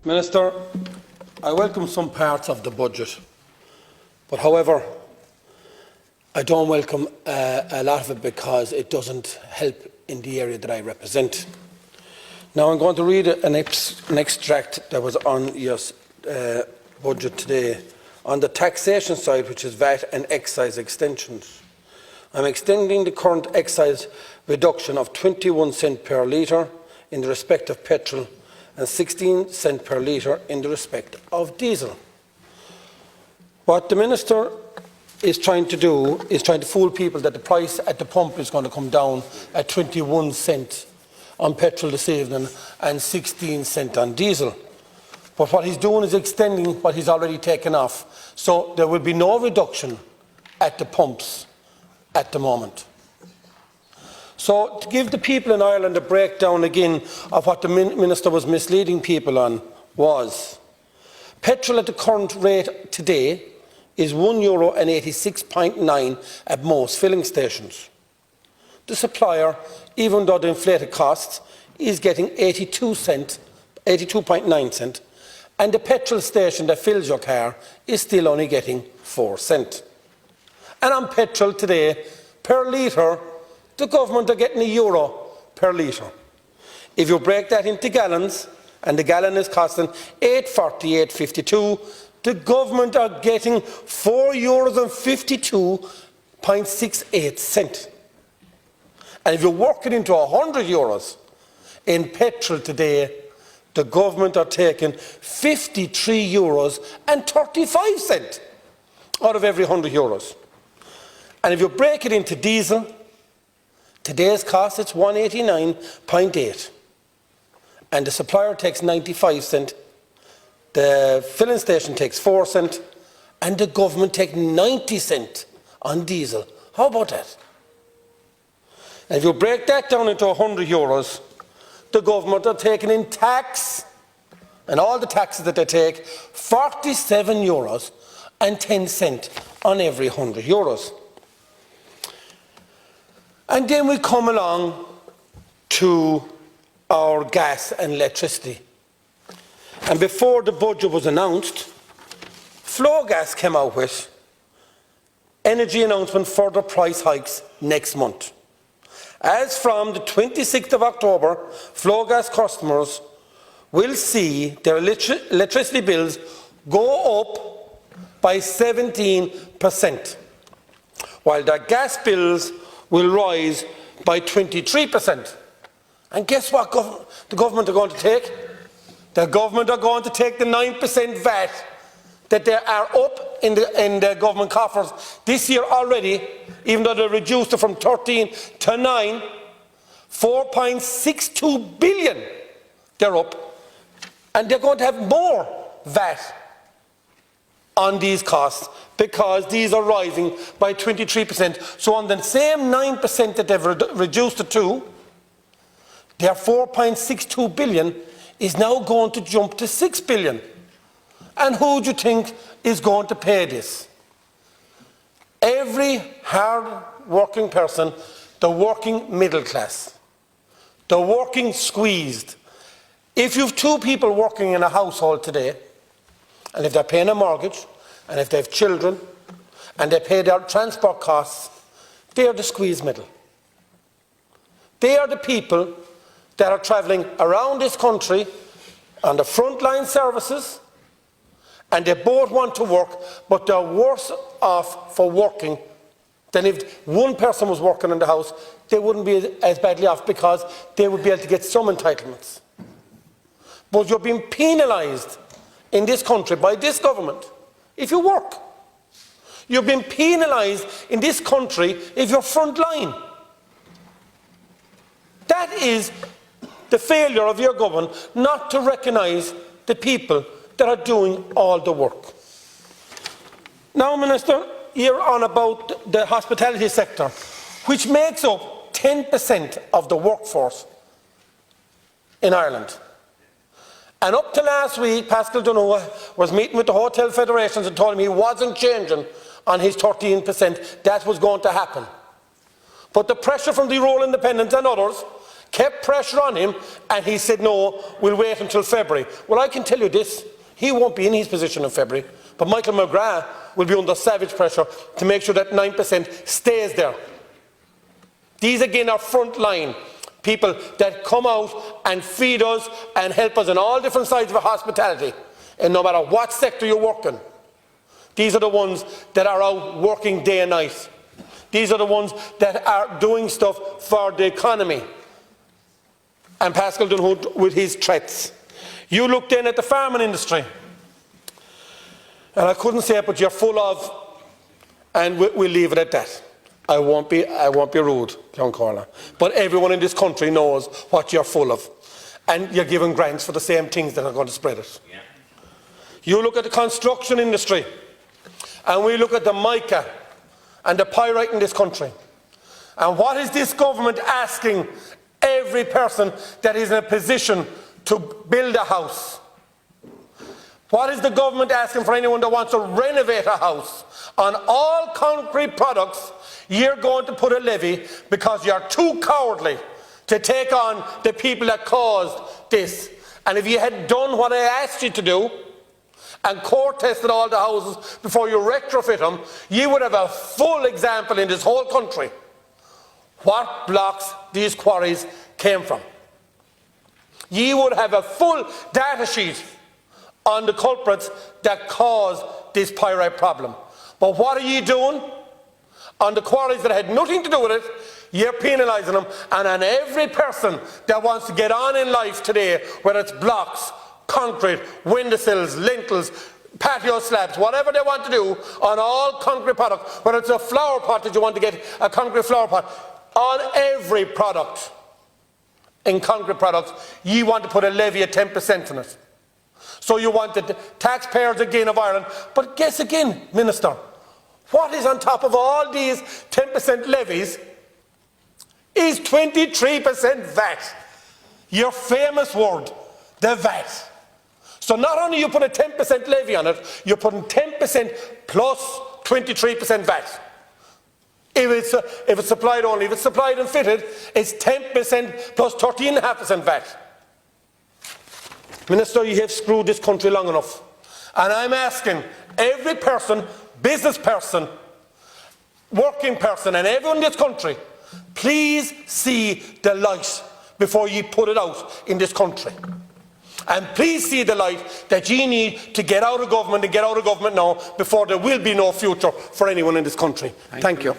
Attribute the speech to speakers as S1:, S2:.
S1: Minister, I welcome some parts of the budget, but however, I don't welcome a lot of it because it doesn't help in the area that I represent. Now I'm going to read an extract that was on your budget today on the taxation side, which is VAT and excise extensions. I'm extending the current excise reduction of 21 cents per litre in the respect of petrol and 16 cents per litre in the respect of diesel. What the Minister is trying to do is trying to fool people that the price at the pump is going to come down at 21 cents on petrol this evening and 16 cents on diesel. But what he's doing is extending what he's already taken off. So there will be no reduction at the pumps at the moment. So to give the people in Ireland a breakdown again of what the Minister was misleading people on was, petrol at the current rate today is €1.86.9 at most filling stations. The supplier, even though the inflated costs, is getting 82.9 cents, and the petrol station that fills your car is still only getting 4 cents. And on petrol today, per litre, the government are getting €1 per litre. If you break that into gallons, and the gallon is costing €8.40, €8.52, the government are getting €4.52.68 cents. And if you work it into €100 in petrol today, the government are taking €53.35 cents out of every €100. And if you break it into diesel, today's cost is €189.8, and the supplier takes 95 cents, the filling station takes 4 cents, and the government takes 90 cents on diesel. How about that? And if you break that down into €100, the government are taking in tax, and all the taxes that they take, €47.10 on every €100. And then we come along to our gas and electricity. And before the budget was announced, Flowgas came out with energy announcement for the price hikes next month. As from the 26th of October, Flowgas customers will see their electricity bills go up by 17%, while their gas bills will rise by 23%. And guess what the government are going to take? The government are going to take the 9% VAT that they are up in the government coffers this year already, even though they reduced it from 13 to 9, 4.62 billion they're up. And they're going to have more VAT on these costs because these are rising by 23%. So on the same 9% that they've reduced it to, their 4.62 billion is now going to jump to 6 billion. And who do you think is going to pay this? Every hard-working person, the working middle class, the working squeezed. If you have two people working in a household today, and if they're paying a mortgage, and if they have children, and they pay their transport costs, they are the squeezed middle. They are the people that are travelling around this country on the frontline services, and they both want to work, but they're worse off for working than if one person was working in the house. They wouldn't be as badly off because they would be able to get some entitlements. But you're being penalised in this country by this government if you work. You're being penalised in this country if you're frontline. That is the failure of your government not to recognise the people that are doing all the work. Now, Minister, you're on about the hospitality sector, which makes up 10% of the workforce in Ireland. And up to last week, Pascal Donoghue was meeting with the hotel federations and told him he wasn't changing on his 13%. That was going to happen. But the pressure from the rural independents and others kept pressure on him, and he said, no, we'll wait until February. Well, I can tell you this, he won't be in his position in February, but Michael McGrath will be under savage pressure to make sure that 9% stays there. These again are frontline people that come out and feed us and help us in all different sides of hospitality, and no matter what sector you work in. These are the ones that are out working day and night. These are the ones that are doing stuff for the economy. And Pascal Dunhood with his threats. You look then at the farming industry, and I couldn't say it, but you're full of, and we'll leave it at that. I won't be rude, John Corner, but everyone in this country knows what you're full of, and you're giving grants for the same things that are going to spread it. Yeah. You look at the construction industry, and we look at the mica and the pyrite in this country, and what is this government asking every person that is in a position to build a house? What is the government asking for anyone that wants to renovate a house? On all concrete products, you're going to put a levy because you're too cowardly to take on the people that caused this. And if you had done what I asked you to do and court tested all the houses before you retrofit them, you would have a full example in this whole country what blocks these quarries came from. You would have a full data sheet on the culprits that caused this pyrite problem. But what are you doing? On the quarries that had nothing to do with it, you're penalising them, and on every person that wants to get on in life today, whether it's blocks, concrete, windowsills, lintels, patio slabs, whatever they want to do on all concrete products, whether it's a flower pot that you want to get, a concrete flower pot, on every product in concrete products, you want to put a levy of 10% on it. So you want the taxpayers again of Ireland, but guess again, Minister, what is on top of all these 10% levies is 23% VAT. Your famous word, the VAT. So not only you put a 10% levy on it, you're putting 10% plus 23% VAT. If it's supplied only, if it's supplied and fitted, it's 10% plus 13.5% VAT. Minister, you have screwed this country long enough. And I'm asking every person, business person, working person, and everyone in this country, please see the light before you put it out in this country. And please see the light that you need to get out of government and get out of government now before there will be no future for anyone in this country. Thank you.